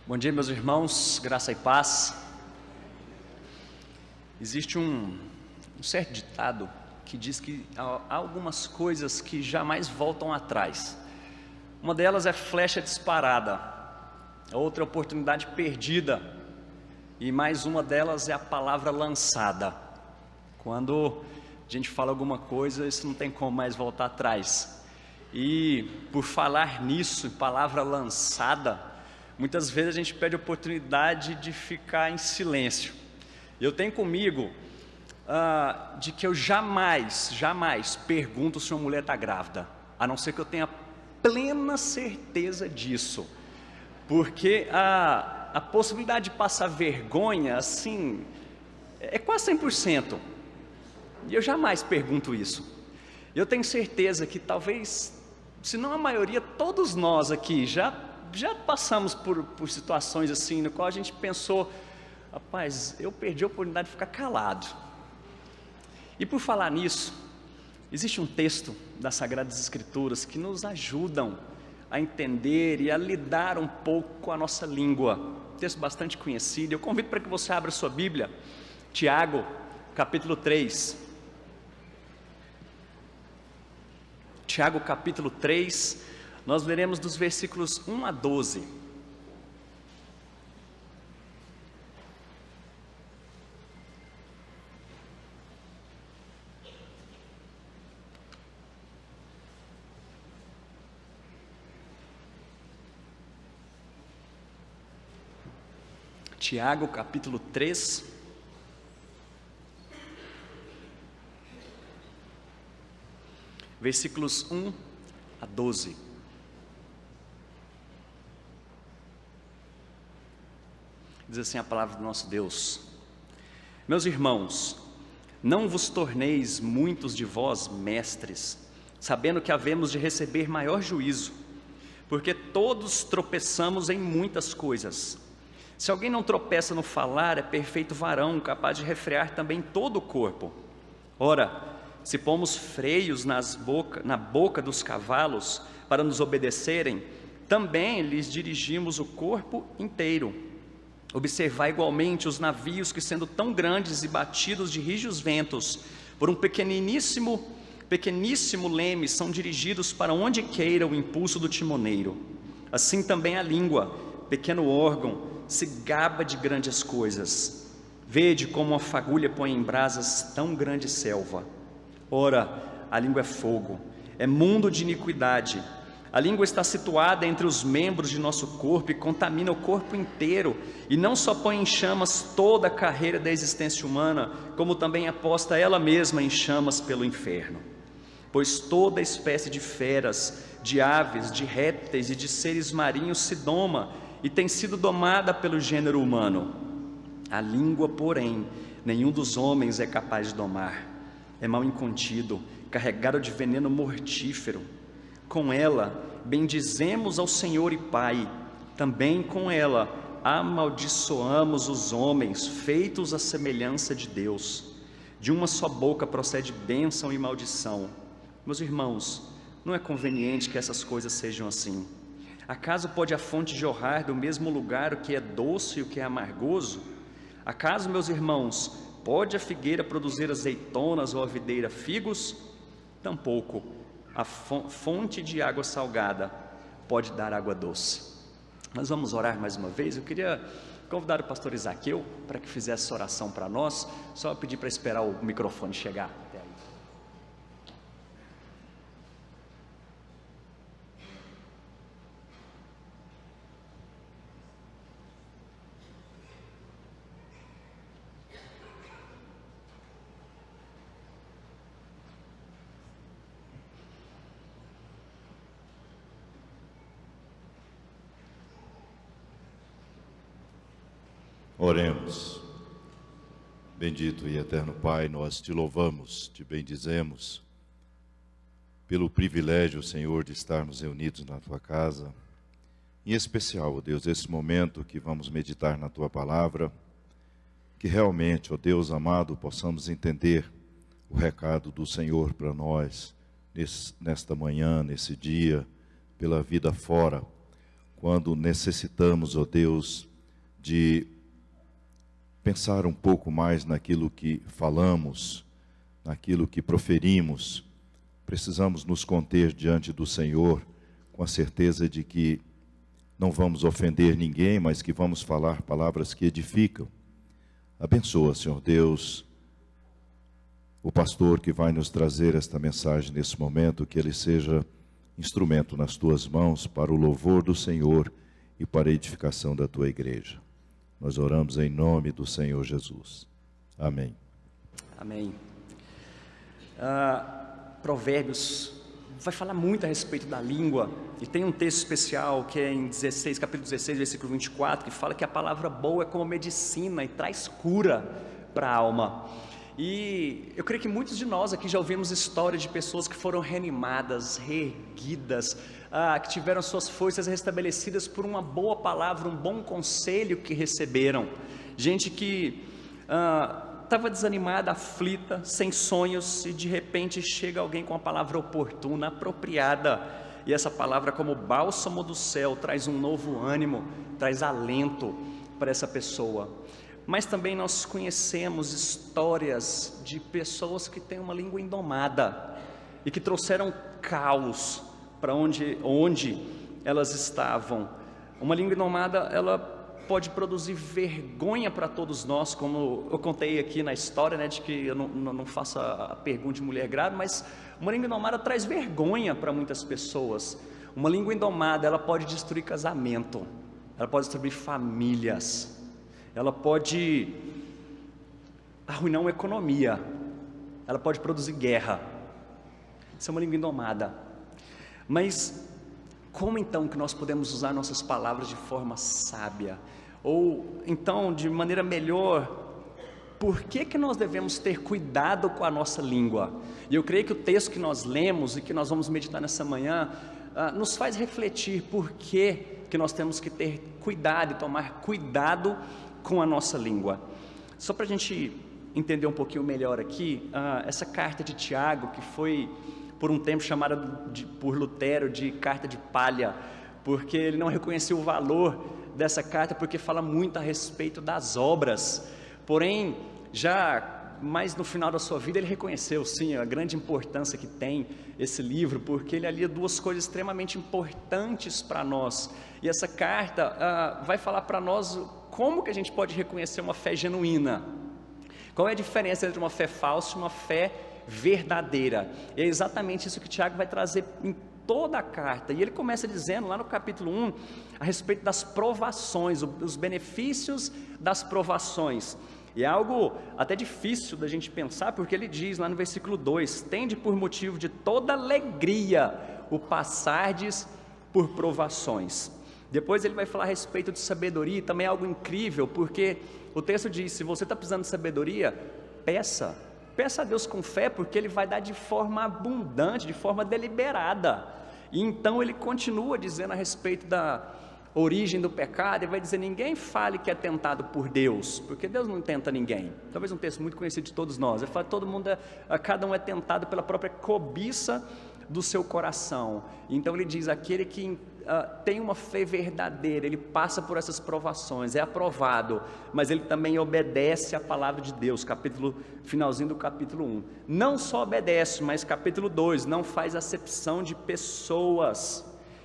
Bom dia, meus irmãos, graça e paz. Existe um certo ditado que diz que há algumas coisas que jamais voltam atrás. Uma delas é flecha disparada, a outra é oportunidade perdida, e mais uma delas é a palavra lançada. Quando a gente fala alguma coisa, isso não tem como mais voltar atrás. E por falar nisso, em palavra lançada, muitas vezes a gente perde a oportunidade de ficar em silêncio. Eu tenho comigo de que eu jamais pergunto se uma mulher está grávida, a não ser que eu tenha plena certeza disso, porque a possibilidade de passar vergonha, assim, é quase 100%, e eu jamais pergunto isso. Eu tenho certeza que talvez, se não a maioria, todos nós aqui já passamos por situações assim, no qual a gente pensou, rapaz, eu perdi a oportunidade de ficar calado. E por falar nisso, existe um texto das Sagradas Escrituras que nos ajudam a entender e a lidar um pouco com a nossa língua. Um texto bastante conhecido. Eu convido para que você abra sua Bíblia, Tiago, capítulo 3. Tiago, capítulo 3. Nós leremos dos versículos 1 a 12. Tiago, capítulo 3. Versículos 1 a 12. Diz assim a palavra do nosso Deus: Meus irmãos, não vos torneis muitos de vós mestres, sabendo que havemos de receber maior juízo, porque todos tropeçamos em muitas coisas. Se alguém não tropeça no falar, é perfeito varão, capaz de refrear também todo o corpo. Ora, se pomos freios na boca dos cavalos para nos obedecerem, também lhes dirigimos o corpo inteiro. Observai igualmente os navios que, sendo tão grandes e batidos de rijos ventos, por um pequeníssimo leme, são dirigidos para onde queira o impulso do timoneiro. Assim também a língua, pequeno órgão, se gaba de grandes coisas. Vede como uma fagulha põe em brasas tão grande selva. Ora, a língua é fogo, é mundo de iniquidade. A língua está situada entre os membros de nosso corpo e contamina o corpo inteiro, e não só põe em chamas toda a carreira da existência humana, como também aposta ela mesma em chamas pelo inferno. Pois toda espécie de feras, de aves, de répteis e de seres marinhos se doma e tem sido domada pelo gênero humano. A língua, porém, nenhum dos homens é capaz de domar. É mal incontido, carregado de veneno mortífero. Com ela bendizemos ao Senhor e Pai, também com ela amaldiçoamos os homens, feitos à semelhança de Deus. De uma só boca procede bênção e maldição. Meus irmãos, não é conveniente que essas coisas sejam assim. Acaso pode a fonte jorrar do mesmo lugar o que é doce e o que é amargoso? Acaso, meus irmãos, pode a figueira produzir azeitonas ou a videira figos? Tampouco a fonte de água salgada pode dar água doce. Nós vamos orar mais uma vez. Eu queria convidar o pastor Isaqueu para que fizesse essa oração para nós. Só pedir para esperar o microfone chegar até aí. Oremos. Bendito e eterno Pai, nós te louvamos, te bendizemos pelo privilégio, Senhor, de estarmos reunidos na tua casa. Em especial, ó Deus, esse momento que vamos meditar na tua palavra, que realmente, ó Deus amado, possamos entender o recado do Senhor para nós nesta manhã, nesse dia, pela vida fora, quando necessitamos, ó Deus, de pensar um pouco mais naquilo que falamos, naquilo que proferimos. Precisamos nos conter diante do Senhor com a certeza de que não vamos ofender ninguém, mas que vamos falar palavras que edificam. Abençoa, Senhor Deus, o pastor que vai nos trazer esta mensagem nesse momento, que ele seja instrumento nas tuas mãos para o louvor do Senhor e para a edificação da tua igreja. Nós oramos em nome do Senhor Jesus. Amém. Amém. Provérbios vai falar muito a respeito da língua, e tem um texto especial que é em capítulo 16, versículo 24, que fala que a palavra boa é como medicina e traz cura para a alma. E eu creio que muitos de nós aqui já ouvimos histórias de pessoas que foram reanimadas, reerguidas, que tiveram suas forças restabelecidas por uma boa palavra, um bom conselho que receberam. Gente que estava desanimada, aflita, sem sonhos, e de repente chega alguém com a palavra oportuna, apropriada, e essa palavra, como bálsamo do céu, traz um novo ânimo, traz alento para essa pessoa. Mas também nós conhecemos histórias de pessoas que têm uma língua indomada e que trouxeram caos para onde elas estavam. Uma língua indomada, ela pode produzir vergonha para todos nós, como eu contei aqui na história, né, de que eu não faço a pergunta de mulher grávida, mas uma língua indomada traz vergonha para muitas pessoas. Uma língua indomada, ela pode destruir casamento, ela pode destruir famílias, ela pode arruinar uma economia, ela pode produzir guerra. Isso é uma língua indomada. Mas como então que nós podemos usar nossas palavras de forma sábia? Ou então, de maneira melhor, por que nós devemos ter cuidado com a nossa língua? E eu creio que o texto que nós lemos e que nós vamos meditar nessa manhã nos faz refletir por que nós temos que ter cuidado e tomar cuidado com a nossa língua. Só para a gente entender um pouquinho melhor aqui, essa carta de Tiago, que foi por um tempo chamada por Lutero de carta de palha, porque ele não reconheceu o valor dessa carta, porque fala muito a respeito das obras. Porém, já mais no final da sua vida, ele reconheceu sim a grande importância que tem esse livro, porque ele alia duas coisas extremamente importantes para nós. E essa carta vai falar para nós como que a gente pode reconhecer uma fé genuína. Qual é a diferença entre uma fé falsa e uma fé verdadeira? E é exatamente isso que Tiago vai trazer em toda a carta. E ele começa dizendo lá no capítulo 1 a respeito das provações, os benefícios das provações. E é algo até difícil da gente pensar, porque ele diz lá no versículo 2: tende por motivo de toda alegria o passardes por provações. Depois ele vai falar a respeito de sabedoria, e também é algo incrível, porque o texto diz: se você está precisando de sabedoria, peça a Deus com fé, porque Ele vai dar de forma abundante, de forma deliberada. E então ele continua dizendo a respeito da origem do pecado, e vai dizer: ninguém fale que é tentado por Deus, porque Deus não tenta ninguém. Talvez um texto muito conhecido de todos nós. Ele fala: cada um é tentado pela própria cobiça do seu coração. Então ele diz: aquele que tem uma fé verdadeira, ele passa por essas provações, é aprovado, mas ele também obedece à palavra de Deus. Finalzinho do capítulo 1, não só obedece, mas capítulo 2, não faz acepção de pessoas.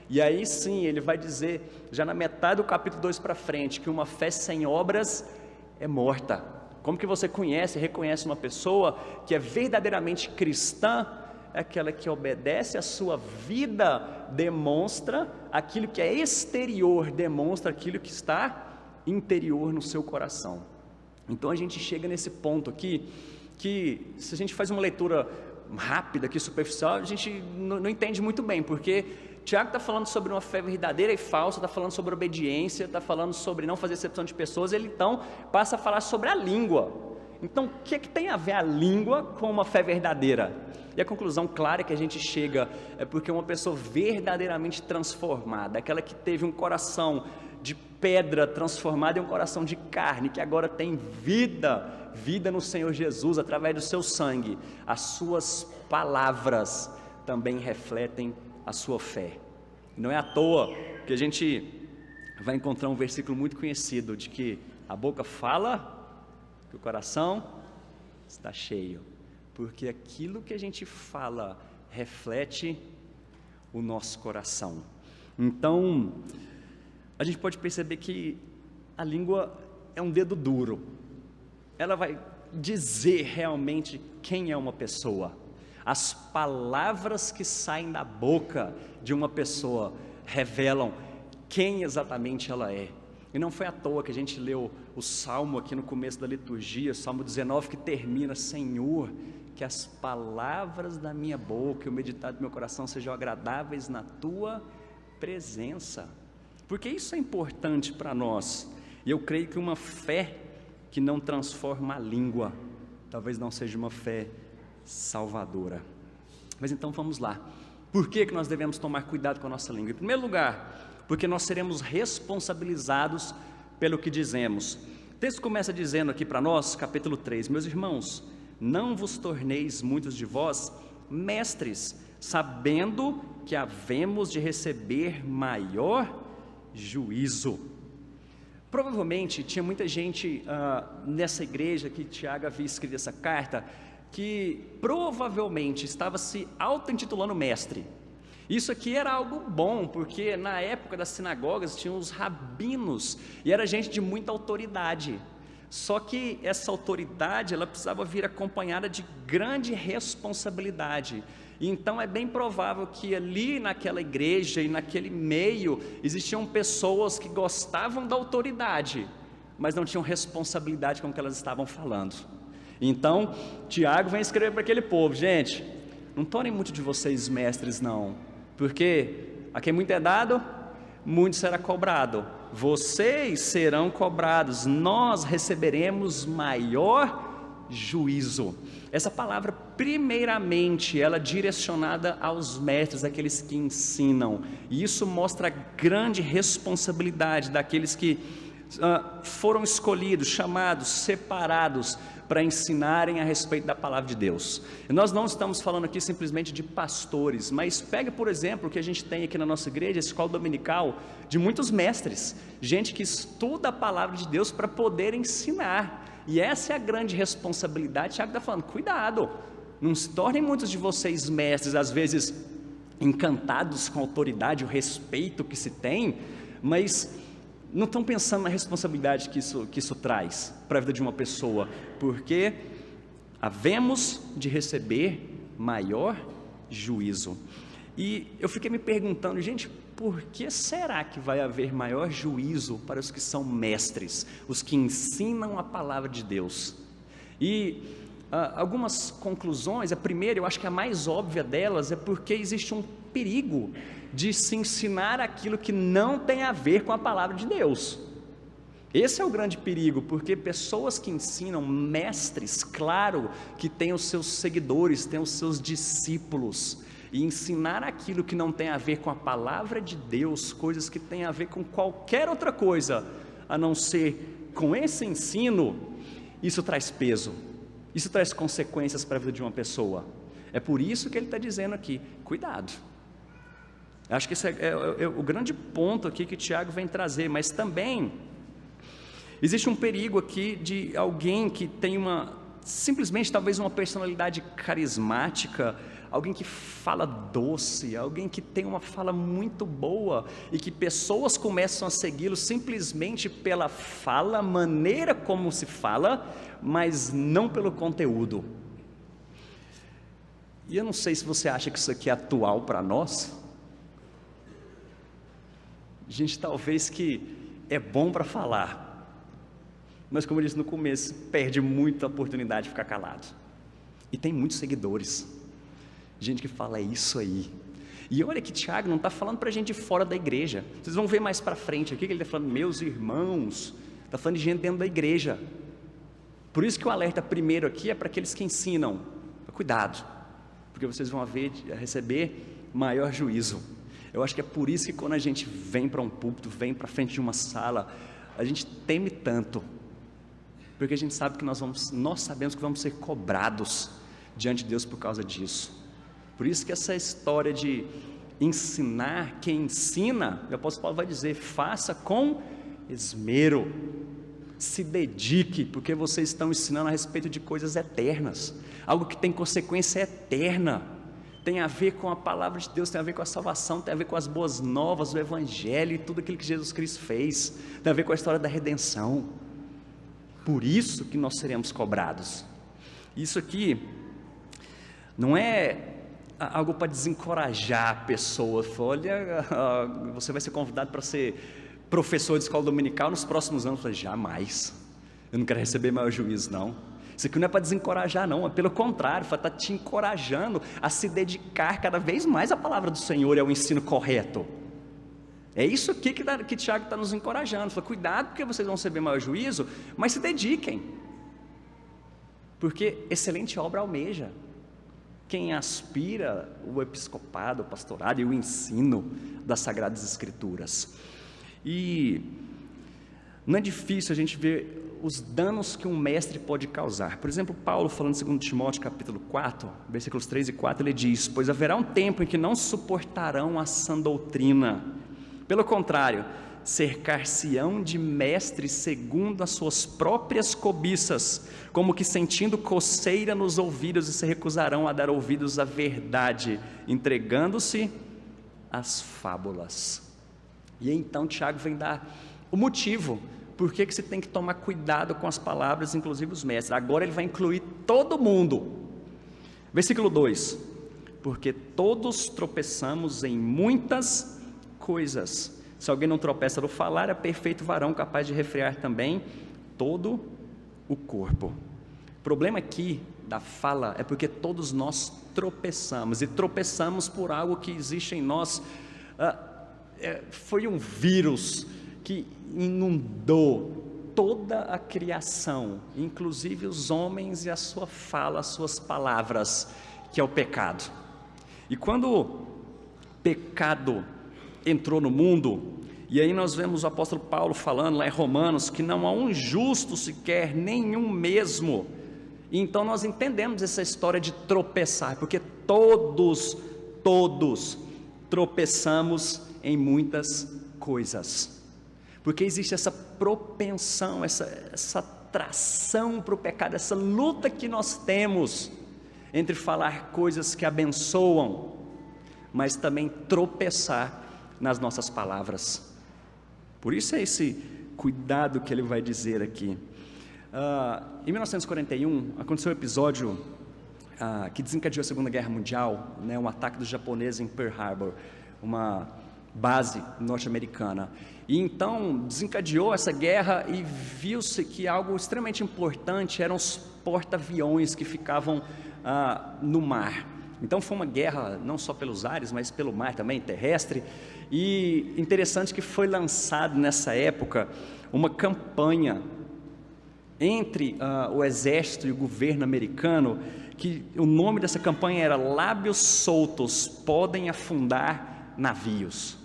E aí sim, ele vai dizer, já na metade do capítulo 2 para frente, que uma fé sem obras é morta. Como que você conhece e reconhece uma pessoa que é verdadeiramente cristã? É aquela que obedece, a sua vida demonstra aquilo que é exterior, demonstra aquilo que está interior no seu coração. Então a gente chega nesse ponto aqui, que se a gente faz uma leitura rápida aqui, superficial, a gente não entende muito bem, porque Tiago está falando sobre uma fé verdadeira e falsa, está falando sobre obediência, está falando sobre não fazer acepção de pessoas. Ele então passa a falar sobre a língua. Então, o que tem a ver a língua com uma fé verdadeira? E a conclusão clara que a gente chega é porque uma pessoa verdadeiramente transformada, aquela que teve um coração de pedra transformado em um coração de carne, que agora tem vida no Senhor Jesus, através do seu sangue, as suas palavras também refletem a sua fé. Não é à toa que a gente vai encontrar um versículo muito conhecido de que a boca fala, que o coração está cheio, porque aquilo que a gente fala reflete o nosso coração. Então, a gente pode perceber que a língua é um dedo duro, ela vai dizer realmente quem é uma pessoa. As palavras que saem da boca de uma pessoa revelam quem exatamente ela é. E não foi à toa que a gente leu o Salmo aqui no começo da liturgia, Salmo 19, que termina: Senhor, que as palavras da minha boca e o meditado do meu coração sejam agradáveis na Tua presença. Porque isso é importante para nós. E eu creio que uma fé que não transforma a língua, talvez não seja uma fé salvadora. Mas então vamos lá. Por que nós devemos tomar cuidado com a nossa língua? Em primeiro lugar, porque nós seremos responsabilizados pelo que dizemos. O texto começa dizendo aqui para nós, capítulo 3: Meus irmãos, não vos torneis muitos de vós mestres, sabendo que havemos de receber maior juízo. Provavelmente tinha muita gente nessa igreja que Tiago havia escrito essa carta, que provavelmente estava se auto-intitulando mestre. Isso aqui era algo bom, porque na época das sinagogas tinham os rabinos, e era gente de muita autoridade. Só que essa autoridade, ela precisava vir acompanhada de grande responsabilidade. Então é bem provável que ali naquela igreja e naquele meio existiam pessoas que gostavam da autoridade, mas não tinham responsabilidade com o que elas estavam falando. Então Tiago vem escrever para aquele povo: gente, não tornem muito de vocês mestres não, porque a quem muito é dado, muito será cobrado. Vocês serão cobrados, nós receberemos maior juízo. Essa palavra, primeiramente, ela é direcionada aos mestres, aqueles que ensinam, e isso mostra a grande responsabilidade daqueles que foram escolhidos, chamados, separados para ensinarem a respeito da palavra de Deus. E nós não estamos falando aqui simplesmente de pastores, mas pega, por exemplo, o que a gente tem aqui na nossa igreja, a escola dominical, de muitos mestres, gente que estuda a palavra de Deus para poder ensinar. E essa é a grande responsabilidade. Tiago está falando: cuidado, não se tornem muitos de vocês mestres, às vezes encantados com a autoridade, o respeito que se tem, mas não estão pensando na responsabilidade que isso traz para a vida de uma pessoa, porque havemos de receber maior juízo. E eu fiquei me perguntando: gente, por que será que vai haver maior juízo para os que são mestres, os que ensinam a palavra de Deus? E algumas conclusões. A primeira, eu acho que a mais óbvia delas, é porque existe um perigo de se ensinar aquilo que não tem a ver com a palavra de Deus. Esse é o grande perigo, porque pessoas que ensinam, mestres, claro que têm os seus seguidores, têm os seus discípulos, e ensinar aquilo que não tem a ver com a palavra de Deus, coisas que têm a ver com qualquer outra coisa, a não ser com esse ensino, isso traz peso, isso traz consequências para a vida de uma pessoa. É por isso que ele está dizendo aqui: cuidado. Acho que esse é o grande ponto aqui que Tiago vem trazer, mas também existe um perigo aqui de alguém que tem simplesmente talvez uma personalidade carismática, alguém que fala doce, alguém que tem uma fala muito boa, e que pessoas começam a segui-lo simplesmente pela fala, maneira como se fala, mas não pelo conteúdo. E eu não sei se você acha que isso aqui é atual para nós. Gente, talvez que é bom para falar, mas como eu disse no começo, perde muita oportunidade de ficar calado. E tem muitos seguidores, gente que fala: é isso aí. E olha que Tiago não está falando para gente de fora da igreja. Vocês vão ver mais para frente aqui que ele está falando: meus irmãos. Está falando de gente dentro da igreja. Por isso que o alerta primeiro aqui é para aqueles que ensinam: cuidado, porque vocês vão receber maior juízo. Eu acho que é por isso que quando a gente vem para um púlpito, vem para frente de uma sala, a gente teme tanto, porque a gente sabe que nós sabemos que vamos ser cobrados diante de Deus por causa disso. Por isso que essa história de ensinar, quem ensina, o apóstolo Paulo vai dizer, faça com esmero, se dedique, porque vocês estão ensinando a respeito de coisas eternas, algo que tem consequência eterna, tem a ver com a palavra de Deus, tem a ver com a salvação, tem a ver com as boas novas, o evangelho e tudo aquilo que Jesus Cristo fez, tem a ver com a história da redenção. Por isso que nós seremos cobrados. Isso aqui não é algo para desencorajar a pessoa. Olha, você vai ser convidado para ser professor de escola dominical nos próximos anos. Eu falei, jamais, eu não quero receber maior juízo não. Isso aqui não é para desencorajar não, é pelo contrário, está te encorajando a se dedicar cada vez mais à palavra do Senhor e ao ensino correto. É isso aqui que Tiago está nos encorajando. Fala, cuidado porque vocês vão receber maior juízo, mas se dediquem, porque excelente obra almeja quem aspira o episcopado, o pastorado e o ensino das Sagradas Escrituras. E não é difícil a gente ver os danos que um mestre pode causar. Por exemplo, Paulo falando em 2 Timóteo capítulo 4, versículos 3 e 4, ele diz, pois haverá um tempo em que não suportarão a sã doutrina, pelo contrário, cercar-se-ão de mestres segundo as suas próprias cobiças, como que sentindo coceira nos ouvidos, e se recusarão a dar ouvidos à verdade, entregando-se às fábulas. E então Tiago vem dar o motivo por que você tem que tomar cuidado com as palavras, inclusive os mestres. Agora ele vai incluir todo mundo. Versículo 2, porque todos tropeçamos em muitas coisas. Se alguém não tropeça no falar, é perfeito varão, capaz de refrear também todo o corpo. O problema aqui da fala é porque todos nós tropeçamos, e tropeçamos por algo que existe em nós. Foi um vírus que inundou toda a criação, inclusive os homens e a sua fala, as suas palavras, que é o pecado. E quando o pecado entrou no mundo, e aí nós vemos o apóstolo Paulo falando lá em Romanos, que não há um justo sequer, nenhum mesmo. E então nós entendemos essa história de tropeçar, porque todos tropeçamos em muitas coisas, porque existe essa propensão, essa atração para o pecado, essa luta que nós temos entre falar coisas que abençoam, mas também tropeçar nas nossas palavras. Por isso é esse cuidado que ele vai dizer aqui. Em 1941 aconteceu um episódio que desencadeou a Segunda Guerra Mundial, um ataque dos japoneses em Pearl Harbor, uma base norte-americana. E então desencadeou essa guerra e viu-se que algo extremamente importante eram os porta-aviões que ficavam no mar. Então foi uma guerra não só pelos ares, mas pelo mar também, terrestre. E interessante que foi lançado nessa época uma campanha entre o exército e o governo americano, que o nome dessa campanha era Lábios Soltos Podem Afundar Navios.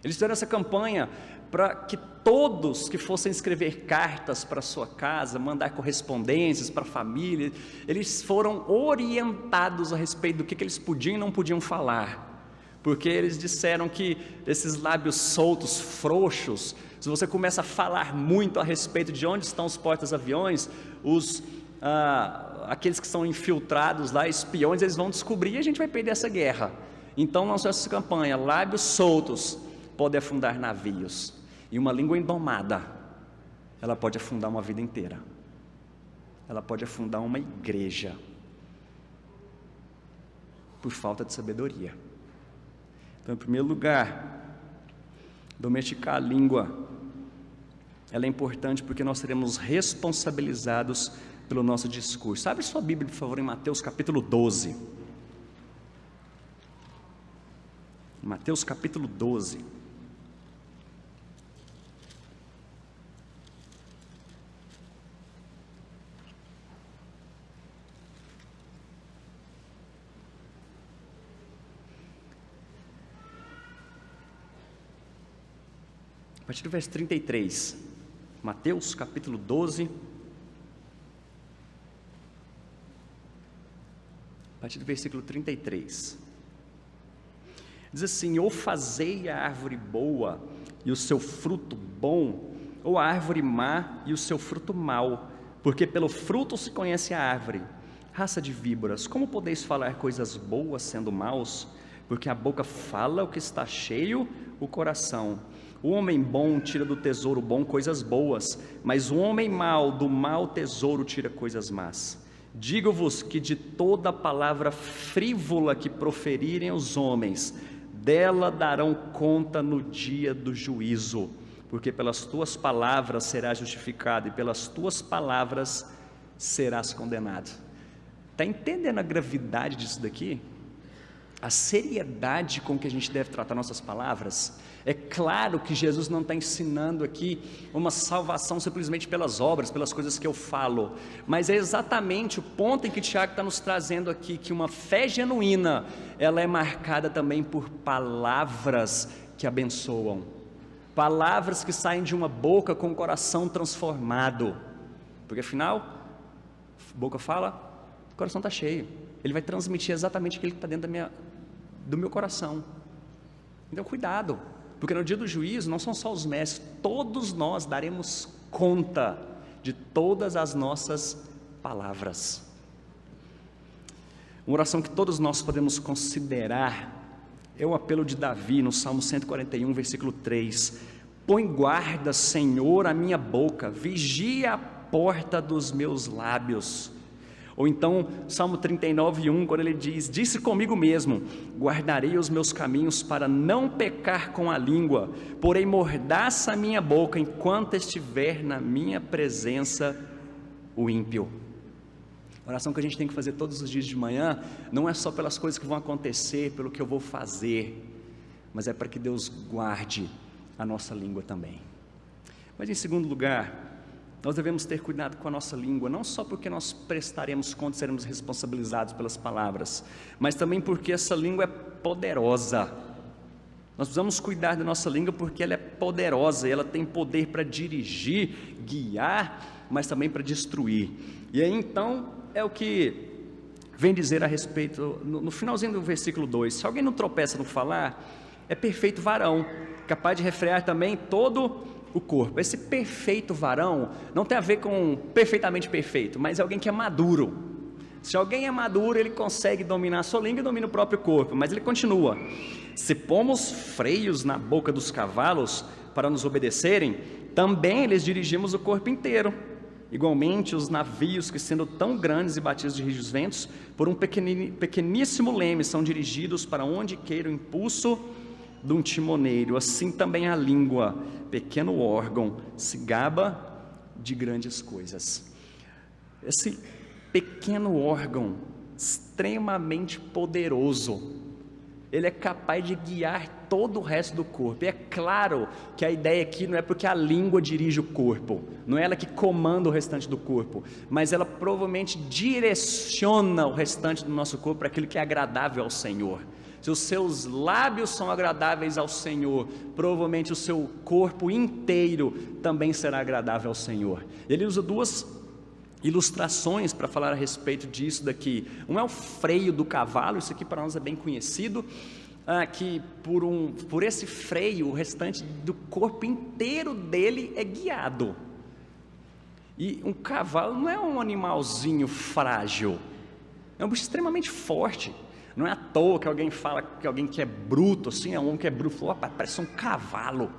Eles fizeram essa campanha para que todos que fossem escrever cartas para sua casa, mandar correspondências para a família, eles foram orientados a respeito do que eles podiam e não podiam falar, porque eles disseram que esses lábios soltos, frouxos, se você começa a falar muito a respeito de onde estão os porta-aviões, aqueles que são infiltrados lá, espiões, eles vão descobrir e a gente vai perder essa guerra. Então lançou essa campanha, lábios soltos podem afundar navios, e uma língua indomada, ela pode afundar uma vida inteira, ela pode afundar uma igreja, por falta de sabedoria. Então, em primeiro lugar, domesticar a língua, ela é importante porque nós seremos responsabilizados pelo nosso discurso. Abre sua Bíblia, por favor, em Mateus capítulo 12. Mateus capítulo 12. A partir do verso 33, Mateus capítulo 12, a partir do versículo 33. Diz assim: ou fazei a árvore boa e o seu fruto bom, ou a árvore má e o seu fruto mau, porque pelo fruto se conhece a árvore. Raça de víboras, como podeis falar coisas boas sendo maus? Porque a boca fala o que está cheio o coração. O homem bom tira do tesouro bom coisas boas, mas o homem mau do mau tesouro tira coisas más. Digo-vos que de toda palavra frívola que proferirem os homens, dela darão conta no dia do juízo, porque pelas tuas palavras serás justificado e pelas tuas palavras serás condenado. Está entendendo a gravidade disso daqui? A seriedade com que a gente deve tratar nossas palavras? É claro que Jesus não está ensinando aqui uma salvação simplesmente pelas obras, pelas coisas que eu falo, mas é exatamente o ponto em que Tiago está nos trazendo aqui, que uma fé genuína, ela é marcada também por palavras que abençoam, palavras que saem de uma boca com o coração transformado, porque afinal, a boca fala, o coração está cheio, ele vai transmitir exatamente aquilo que está dentro do meu coração. Então cuidado, porque no dia do juízo não são só os mestres, todos nós daremos conta de todas as nossas palavras. Uma oração que todos nós podemos considerar é o apelo de Davi no Salmo 141, versículo 3: põe guarda, Senhor, a minha boca, vigia a porta dos meus lábios. Ou então, Salmo 39, 1, quando ele diz: disse comigo mesmo, guardarei os meus caminhos para não pecar com a língua, porém mordaça a minha boca enquanto estiver na minha presença o ímpio. A oração que a gente tem que fazer todos os dias de manhã, não é só pelas coisas que vão acontecer, pelo que eu vou fazer, mas é para que Deus guarde a nossa língua também. Mas em segundo lugar, nós devemos ter cuidado com a nossa língua, não só porque nós prestaremos conta e seremos responsabilizados pelas palavras, mas também porque essa língua é poderosa. Nós precisamos cuidar da nossa língua porque ela é poderosa, e ela tem poder para dirigir, guiar, mas também para destruir. E aí então é o que vem dizer a respeito, no finalzinho do versículo 2, se alguém não tropeça no falar, é perfeito varão, capaz de refrear também todo o corpo. Esse perfeito varão não tem a ver com perfeitamente perfeito, mas é alguém que é maduro. Se alguém é maduro, ele consegue dominar a sua língua e domina o próprio corpo. Mas ele continua: se pomos freios na boca dos cavalos para nos obedecerem, também lhes dirigimos o corpo inteiro. Igualmente os navios, que sendo tão grandes e batidos de rijos ventos, por um pequeníssimo leme são dirigidos para onde queira o impulso de um timoneiro, assim também a língua, pequeno órgão, se gaba de grandes coisas. Esse pequeno órgão, extremamente poderoso, ele é capaz de guiar todo o resto do corpo. E é claro que a ideia aqui não é porque a língua dirige o corpo, não é ela que comanda o restante do corpo, mas ela provavelmente direciona o restante do nosso corpo para aquilo que é agradável ao Senhor. Se os seus lábios são agradáveis ao Senhor, provavelmente o seu corpo inteiro também será agradável ao Senhor. Ele usa duas ilustrações para falar a respeito disso daqui. Um é o freio do cavalo, isso aqui para nós é bem conhecido, que por esse freio, o restante do corpo inteiro dele é guiado. E um cavalo não é um animalzinho frágil, é um bicho extremamente forte. Não é à toa que alguém fala que alguém que é bruto, assim, é um homem que é bruto, fala, parece um cavalo,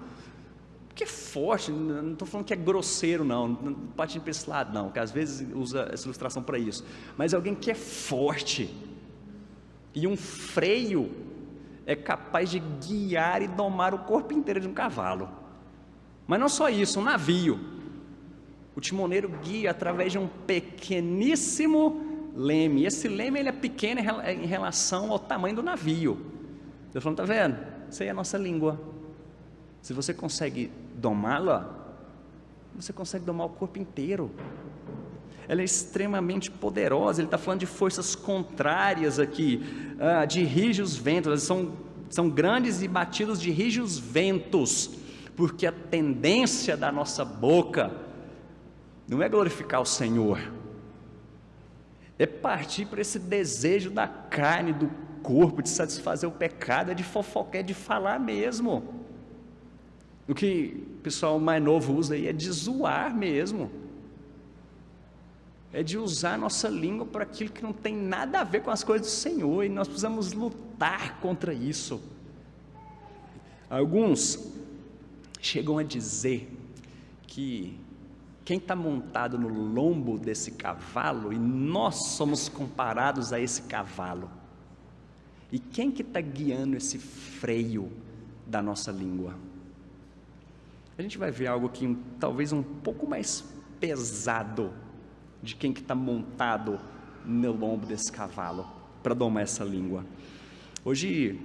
porque é forte. Não estou falando que é grosseiro, não pode ir para esse lado, não, que às vezes usa essa ilustração para isso, mas alguém que é forte, e um freio é capaz de guiar e domar o corpo inteiro de um cavalo. Mas não só isso, um navio, o timoneiro guia através de um pequeníssimo leme. Esse leme ele é pequeno em relação ao tamanho do navio. Deus falando, está vendo? Isso aí é a nossa língua. Se você consegue domá-la, você consegue domar o corpo inteiro. Ela é extremamente poderosa. Ele está falando de forças contrárias aqui, de rijos ventos. Elas são grandes e batidos de rijos ventos, porque a tendência da nossa boca não é glorificar o Senhor, é partir para esse desejo da carne, do corpo, de satisfazer o pecado, é de fofocar, é de falar mesmo. O que o pessoal mais novo usa aí é de zoar mesmo, é de usar a nossa língua para aquilo que não tem nada a ver com as coisas do Senhor, e nós precisamos lutar contra isso. Alguns chegam a dizer que quem está montado no lombo desse cavalo, e nós somos comparados a esse cavalo, e quem que está guiando esse freio da nossa língua? A gente vai ver algo aqui talvez um pouco mais pesado, de quem que está montado no lombo desse cavalo, para domar essa língua. Hoje,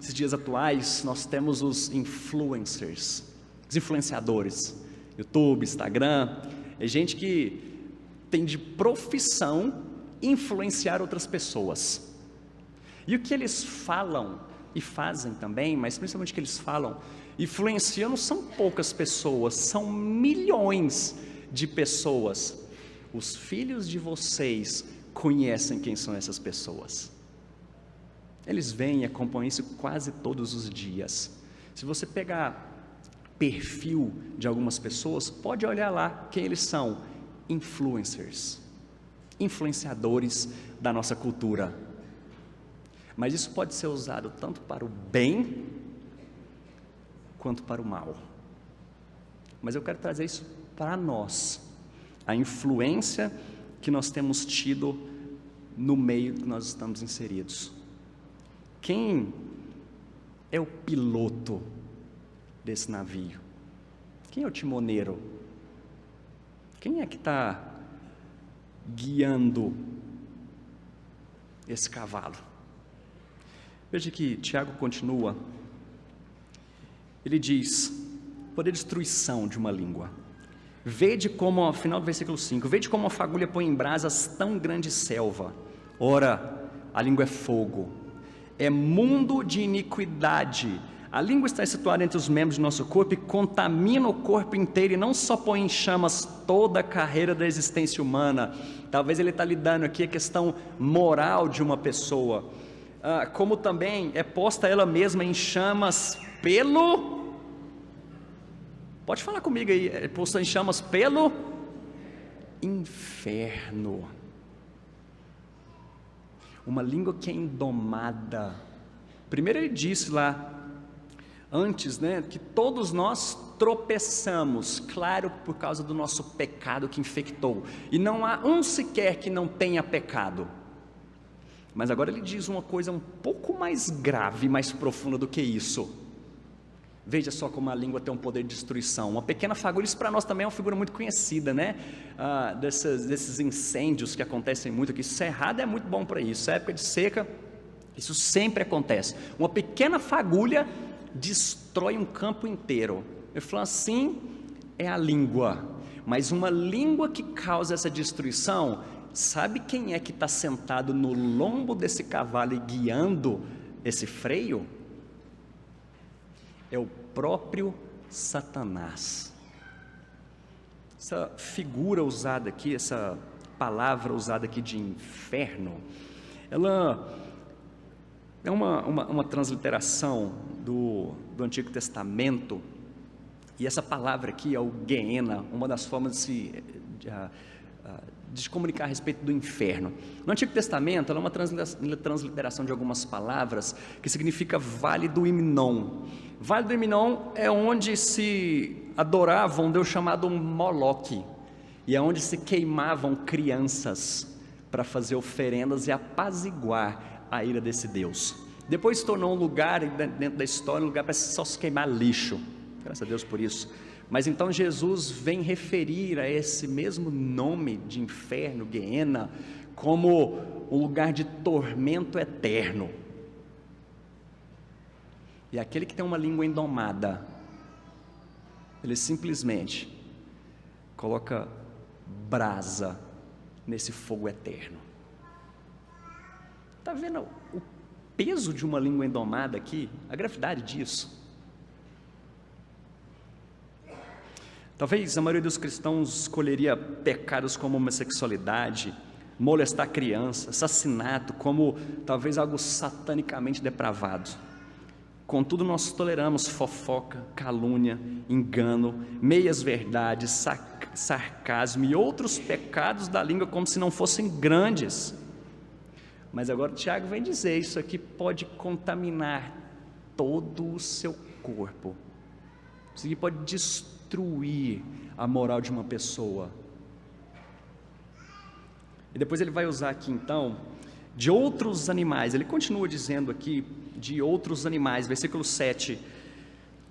esses dias atuais, nós temos os influencers, os influenciadores, YouTube, Instagram, é gente que tem de profissão influenciar outras pessoas. E o que eles falam e fazem também, mas principalmente o que eles falam, influenciam não são poucas pessoas, são milhões de pessoas. Os filhos de vocês conhecem quem são essas pessoas. Eles vêm e acompanham isso quase todos os dias. Se você pegar perfil de algumas pessoas, pode olhar lá quem eles são: influencers, influenciadores da nossa cultura. Mas isso pode ser usado tanto para o bem quanto para o mal. Mas eu quero trazer isso para nós, a influência que nós temos tido no meio que nós estamos inseridos. Quem é o piloto desse navio? Quem é o timoneiro? Quem é que está guiando esse cavalo? Veja que Tiago continua, ele diz: poder de destruição de uma língua. Vede como, ao final do versículo 5, vede como a fagulha põe em brasas tão grande selva. Ora, a língua é fogo, é mundo de iniquidade. A língua está situada entre os membros do nosso corpo e contamina o corpo inteiro, e não só põe em chamas toda a carreira da existência humana. Talvez ele está lidando aqui a questão moral de uma pessoa, como também é posta ela mesma em chamas pelo... Pode falar comigo aí, é posta em chamas pelo inferno. Uma língua que é indomada. Primeiro ele disse lá, antes, que todos nós tropeçamos, claro, por causa do nosso pecado que infectou, e não há um sequer que não tenha pecado. Mas agora ele diz uma coisa um pouco mais grave, mais profunda do que isso. Veja só como a língua tem um poder de destruição. Uma pequena fagulha, isso para nós também é uma figura muito conhecida, desses incêndios que acontecem muito aqui. Cerrado é muito bom para isso, época de seca, isso sempre acontece. Uma pequena fagulha destrói um campo inteiro. Eu falo assim, é a língua. Mas uma língua que causa essa destruição, sabe quem é que está sentado no lombo desse cavalo e guiando esse freio? É o próprio Satanás. Essa figura usada aqui, essa palavra usada aqui de inferno, ela é uma transliteração do Antigo Testamento, e essa palavra aqui é o Gehenna, uma das formas de se comunicar a respeito do inferno. No Antigo Testamento, ela é uma transliteração de algumas palavras que significa Vale do Himnon. Vale do Himnon é onde se adorava um deus chamado Moloque, e é onde se queimavam crianças para fazer oferendas e apaziguar a ira desse Deus. Depois se tornou um lugar, dentro da história, um lugar para só se queimar lixo, graças a Deus por isso. Mas então Jesus vem referir a esse mesmo nome de inferno, Gehenna, como um lugar de tormento eterno. E aquele que tem uma língua indomada, ele simplesmente coloca brasa nesse fogo eterno. Está vendo o peso de uma língua indomada aqui? A gravidade disso? Talvez a maioria dos cristãos escolheria pecados como homossexualidade, molestar criança, assassinato, como talvez algo satanicamente depravado. Contudo, nós toleramos fofoca, calúnia, engano, meias-verdades, sarcasmo e outros pecados da língua como se não fossem grandes. Mas agora Tiago vem dizer, isso aqui pode contaminar todo o seu corpo. Isso aqui pode destruir a moral de uma pessoa. E depois ele vai usar aqui então, de outros animais, ele continua dizendo aqui, de outros animais, versículo 7,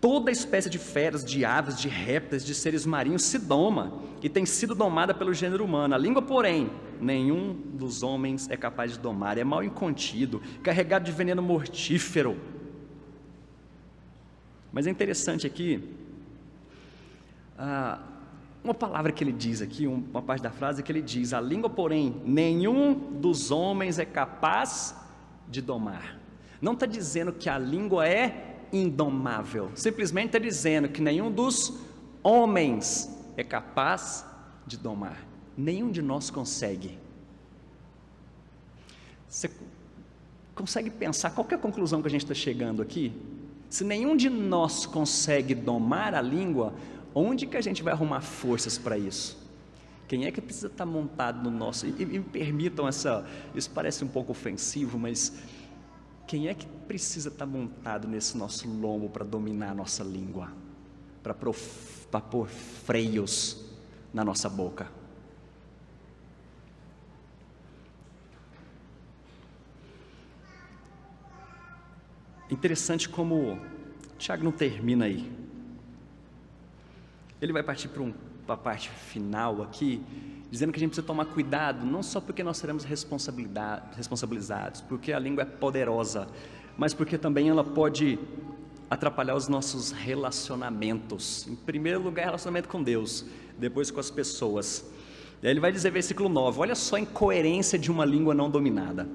toda espécie de feras, de aves, de répteis, de seres marinhos se doma, e tem sido domada pelo gênero humano. A língua, porém, nenhum dos homens é capaz de domar, é mal incontido, carregado de veneno mortífero. Mas é interessante aqui, uma palavra que ele diz aqui, uma parte da frase que ele diz, a língua, porém, nenhum dos homens é capaz de domar. Não está dizendo que a língua é indomável, simplesmente está dizendo que nenhum dos homens é capaz de domar. Nenhum de nós consegue. Você consegue pensar qual que é a conclusão que a gente está chegando aqui? Se nenhum de nós consegue domar a língua, onde que a gente vai arrumar forças para isso? Quem é que precisa estar montado no nosso... E me permitam isso parece um pouco ofensivo, mas quem é que precisa estar montado nesse nosso lombo para dominar a nossa língua? Para pôr freios na nossa boca? Interessante como Tiago não termina aí. Ele vai partir para a parte final aqui, dizendo que a gente precisa tomar cuidado, não só porque nós seremos responsabilizados, porque a língua é poderosa, mas porque também ela pode atrapalhar os nossos relacionamentos. Em primeiro lugar, relacionamento com Deus, depois com as pessoas. E aí ele vai dizer, versículo 9, olha só a incoerência de uma língua não dominada.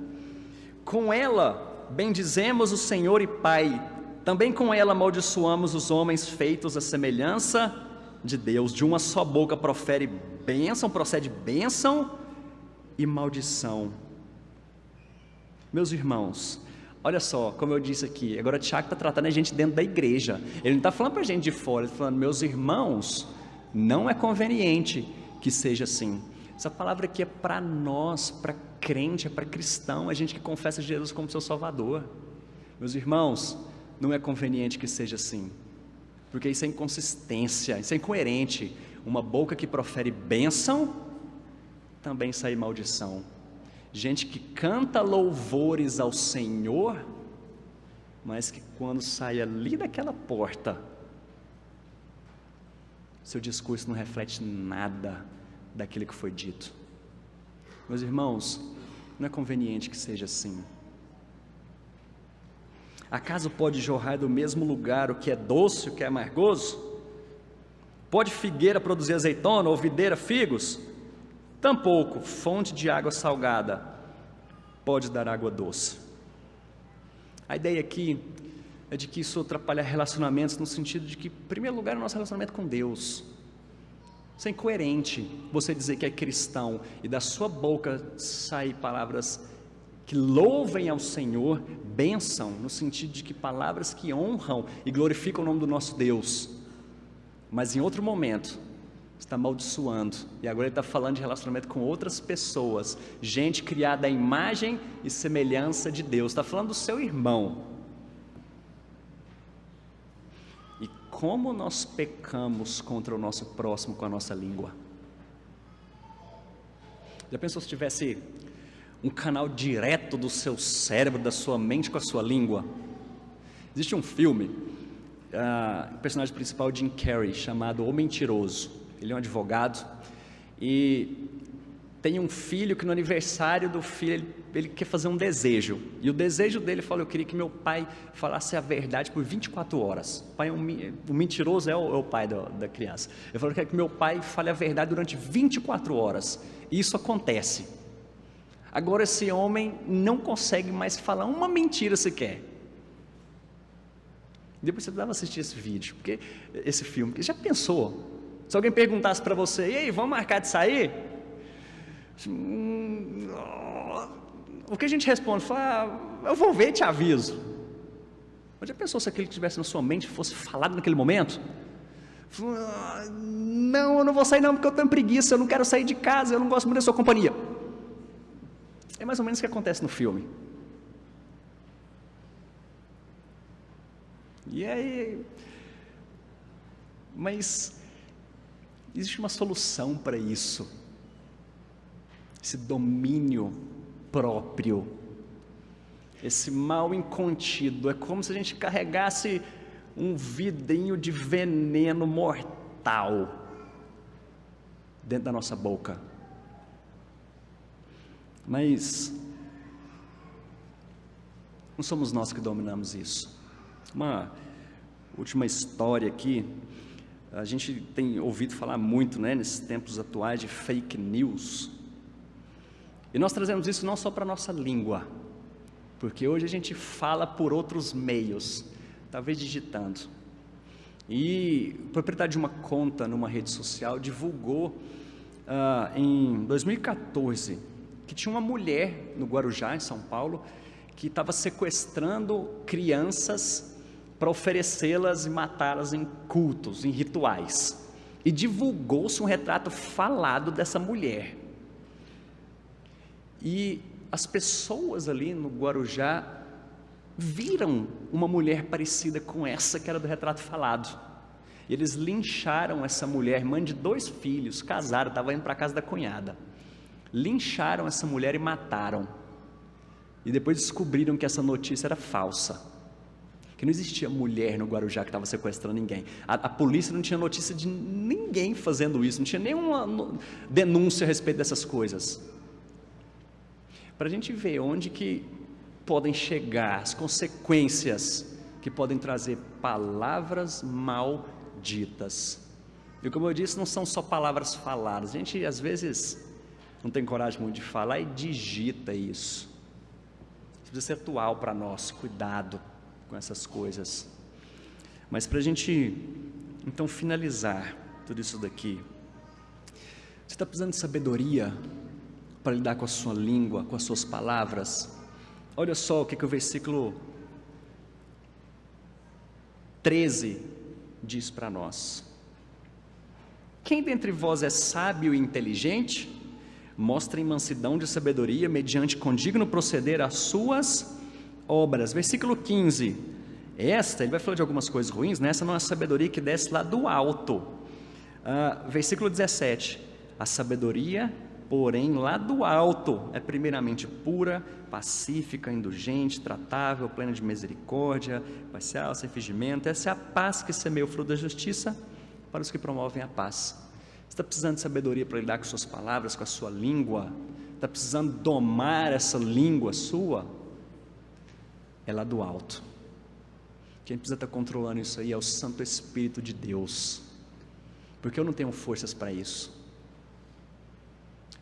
Com ela bendizemos o Senhor e Pai, também com ela amaldiçoamos os homens feitos à semelhança de Deus. De uma só boca procede bênção e maldição. Meus irmãos, olha só, como eu disse aqui, agora Tiago está tratando a gente dentro da igreja, ele não está falando para a gente de fora, ele está falando, meus irmãos, não é conveniente que seja assim. Essa palavra aqui é para nós, para crente, é para cristão, a gente que confessa Jesus como seu Salvador. Meus irmãos, não é conveniente que seja assim, porque isso é inconsistência, isso é incoerente. Uma boca que profere bênção, também sai maldição. Gente que canta louvores ao Senhor, mas que quando sai ali daquela porta, seu discurso não reflete nada daquilo que foi dito. Meus irmãos, não é conveniente que seja assim. Acaso pode jorrar do mesmo lugar o que é doce e o que é amargoso? Pode figueira produzir azeitona ou videira figos? Tampouco fonte de água salgada pode dar água doce. A ideia aqui é de que isso atrapalha relacionamentos, no sentido de que, em primeiro lugar, é o nosso relacionamento com Deus. Isso é incoerente você dizer que é cristão e da sua boca sair palavras que louvem ao Senhor, bênção, no sentido de que palavras que honram e glorificam o nome do nosso Deus, mas em outro momento está amaldiçoando, e agora ele está falando de relacionamento com outras pessoas, gente criada à imagem e semelhança de Deus, está falando do seu irmão. E como nós pecamos contra o nosso próximo com a nossa língua? Já pensou se tivesse um canal direto do seu cérebro, da sua mente com a sua língua? Existe um filme, o personagem principal é Jim Carrey, chamado O Mentiroso. Ele é um advogado e tem um filho que no aniversário do filho ele quer fazer um desejo, e o desejo dele fala: eu queria que meu pai falasse a verdade por 24 horas. O pai o mentiroso é o pai da criança. Ele falou: eu quero que meu pai fale a verdade durante 24 horas, e isso acontece. Agora esse homem não consegue mais falar uma mentira sequer. Depois você precisava assistir esse filme, porque já pensou? Se alguém perguntasse para você: e aí, vamos marcar de sair? O que a gente responde? Fala, eu vou ver e te aviso. Mas já pensou se aquilo que estivesse na sua mente fosse falado naquele momento? Não, eu não vou sair não, porque eu tenho preguiça, eu não quero sair de casa, eu não gosto muito da sua companhia. É mais ou menos o que acontece no filme. E aí, mas existe uma solução para isso. Esse domínio próprio, esse mal incontido, é como se a gente carregasse um vidrinho de veneno mortal dentro da nossa boca. Mas não somos nós que dominamos isso. Uma última história aqui, a gente tem ouvido falar muito, né, nesses tempos atuais, de fake news. E nós trazemos isso não só para a nossa língua, porque hoje a gente fala por outros meios, talvez digitando. E o proprietário de uma conta numa rede social divulgou em 2014 que tinha uma mulher no Guarujá, em São Paulo, que estava sequestrando crianças para oferecê-las e matá-las em cultos, em rituais. E divulgou-se um retrato falado dessa mulher. E as pessoas ali no Guarujá viram uma mulher parecida com essa que era do retrato falado. E eles lincharam essa mulher, mãe de 2 filhos, casaram, estava indo para a casa da cunhada. Lincharam essa mulher e mataram. E depois descobriram que essa notícia era falsa, que não existia mulher no Guarujá que estava sequestrando ninguém. A polícia não tinha notícia de ninguém fazendo isso, não tinha nenhuma denúncia a respeito dessas coisas. Para a gente ver onde que podem chegar as consequências que podem trazer palavras malditas. E como eu disse, não são só palavras faladas. A gente às vezes não tem coragem muito de falar e digita isso. Isso precisa ser atual para nós, cuidado com essas coisas. Mas para a gente então finalizar tudo isso daqui, você está precisando de sabedoria para lidar com a sua língua, com as suas palavras? Olha só o que o versículo 13 diz para nós: quem dentre vós é sábio e inteligente, mostrem mansidão de sabedoria mediante condigno proceder às suas obras. Versículo 15, ele vai falar de algumas coisas ruins, né? Essa não é a sabedoria que desce lá do alto. Versículo 17, a sabedoria, porém, lá do alto, é primeiramente pura, pacífica, indulgente, tratável, plena de misericórdia, parcial, sem fingimento. Essa é a paz que semeia o fruto da justiça para os que promovem a paz. Você está precisando de sabedoria para lidar com suas palavras, com a sua língua? Está precisando domar essa língua sua? É lá do alto. Quem precisa estar controlando isso aí é o Santo Espírito de Deus, porque eu não tenho forças para isso.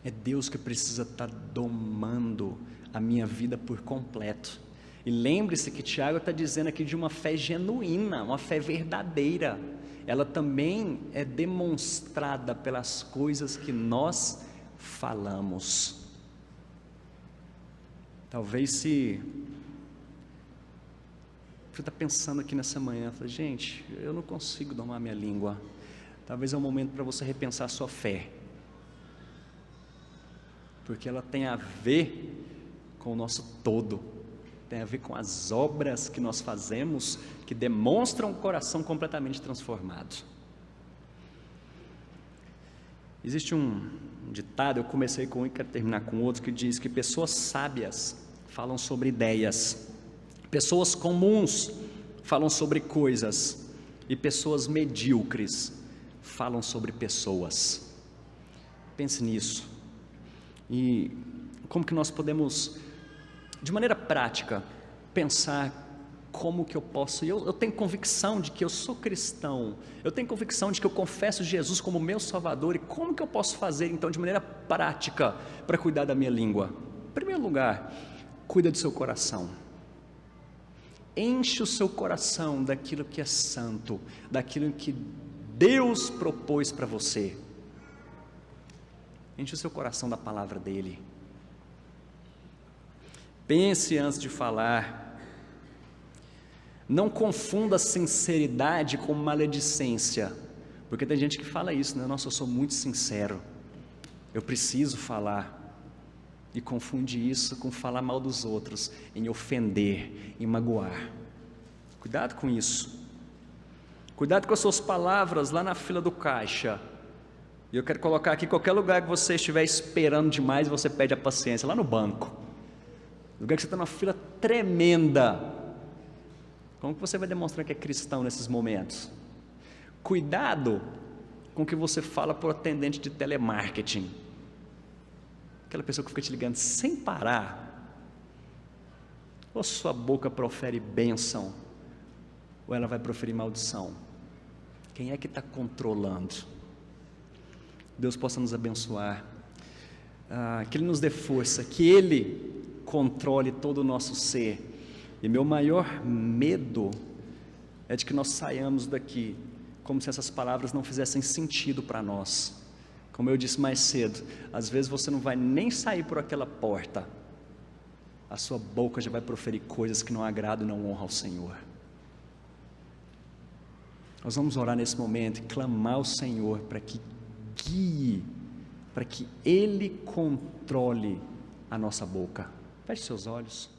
É Deus que precisa estar domando a minha vida por completo. E lembre-se que Tiago está dizendo aqui de uma fé genuína, uma fé verdadeira. Ela também é demonstrada pelas coisas que nós falamos. Talvez se você está pensando aqui nessa manhã, fala, gente, eu não consigo domar minha língua. Talvez é um momento para você repensar a sua fé, porque ela tem a ver com o nosso todo, tem a ver com as obras que nós fazemos, que demonstram um coração completamente transformado. Existe um ditado, eu comecei com um e quero terminar com outro, que diz que pessoas sábias falam sobre ideias, pessoas comuns falam sobre coisas, e pessoas medíocres falam sobre pessoas. Pense nisso. E como que nós podemos, de maneira prática, pensar como que eu posso, eu tenho convicção de que eu sou cristão, eu tenho convicção de que eu confesso Jesus como meu Salvador, e como que eu posso fazer então de maneira prática para cuidar da minha língua? Em primeiro lugar, cuida do seu coração. Enche o seu coração daquilo que é santo, daquilo que Deus propôs para você. Enche o seu coração da palavra dele. Pense antes de falar. Não confunda sinceridade com maledicência, porque tem gente que fala isso, né? Nossa, eu sou muito sincero, eu preciso falar, e confunde isso com falar mal dos outros, em ofender, em magoar. Cuidado com isso. Cuidado com as suas palavras lá na fila do caixa. E eu quero colocar aqui, qualquer lugar que você estiver esperando demais, você perde a paciência, lá no banco, lugar que você está numa fila tremenda. Como que você vai demonstrar que é cristão nesses momentos? Cuidado com o que você fala para o atendente de telemarketing, aquela pessoa que fica te ligando sem parar. Ou sua boca profere bênção, ou ela vai proferir maldição? Quem é que está controlando? Deus possa nos abençoar, que Ele nos dê força, que Ele controle todo o nosso ser. E meu maior medo é de que nós saiamos daqui como se essas palavras não fizessem sentido para nós. Como eu disse mais cedo, às vezes você não vai nem sair por aquela porta, a sua boca já vai proferir coisas que não agradam e não honram ao Senhor. Nós vamos orar nesse momento e clamar ao Senhor para que guie, para que Ele controle a nossa boca. Feche seus olhos.